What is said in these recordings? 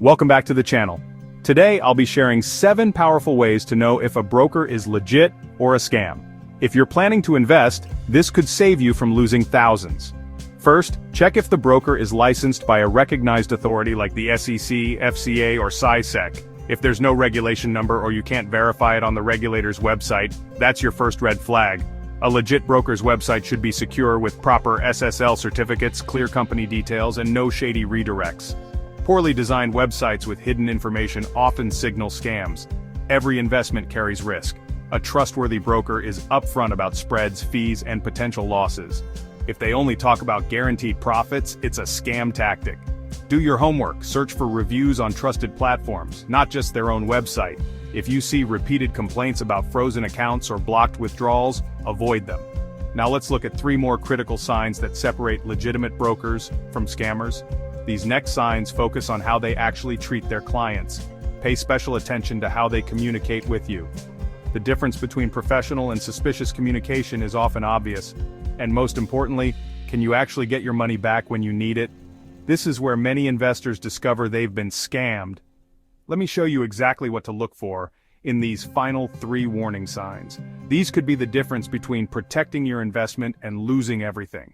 Welcome back to the channel. Today I'll be sharing 7 powerful ways to know if a broker is legit or a scam. If you're planning to invest, this could save you from losing thousands. First, check if the broker is licensed by a recognized authority like the SEC, FCA, or SciSec. If there's no regulation number or you can't verify it on the regulator's website, that's your first red flag. A legit broker's website should be secure with proper SSL certificates, clear company details, and no shady redirects. Poorly designed websites with hidden information often signal scams. Every investment carries risk. A trustworthy broker is upfront about spreads, fees, and potential losses. If they only talk about guaranteed profits, it's a scam tactic. Do your homework, search for reviews on trusted platforms, not just their own website. If you see repeated complaints about frozen accounts or blocked withdrawals, avoid them. Now let's look at 3 more critical signs that separate legitimate brokers from scammers. These next signs focus on how they actually treat their clients. Pay special attention to how they communicate with you. The difference between professional and suspicious communication is often obvious. And most importantly, can you actually get your money back when you need it? This is where many investors discover they've been scammed. Let me show you exactly what to look for in these final 3 warning signs. These could be the difference between protecting your investment and losing everything.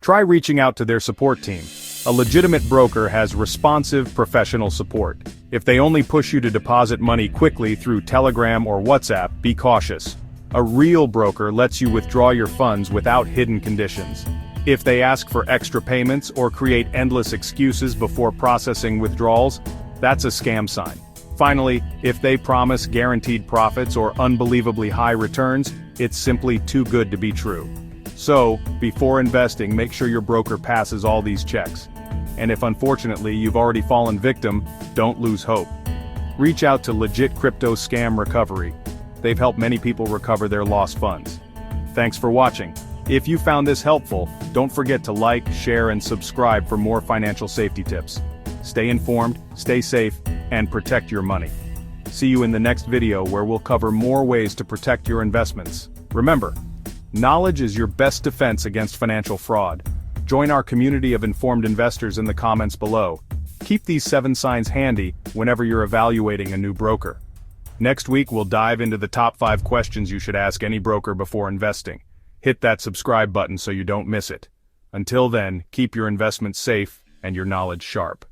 Try reaching out to their support team. A legitimate broker has responsive, professional support. If they only push you to deposit money quickly through Telegram or WhatsApp, be cautious. A real broker lets you withdraw your funds without hidden conditions. If they ask for extra payments or create endless excuses before processing withdrawals, that's a scam sign. Finally, if they promise guaranteed profits or unbelievably high returns, it's simply too good to be true. So, before investing, make sure your broker passes all these checks. And if unfortunately you've already fallen victim, don't lose hope. Reach out to Legit Crypto Scam Recovery. They've helped many people recover their lost funds. Thanks for watching. If you found this helpful, don't forget to like, share, and subscribe for more financial safety tips. Stay informed, stay safe, and protect your money. See you in the next video where we'll cover more ways to protect your investments. Remember, knowledge is your best defense against financial fraud. Join our community of informed investors in the comments below. Keep these 7 signs handy whenever you're evaluating a new broker. Next week we'll dive into the top 5 questions you should ask any broker before investing. Hit that subscribe button so you don't miss it. Until then, keep your investments safe and your knowledge sharp.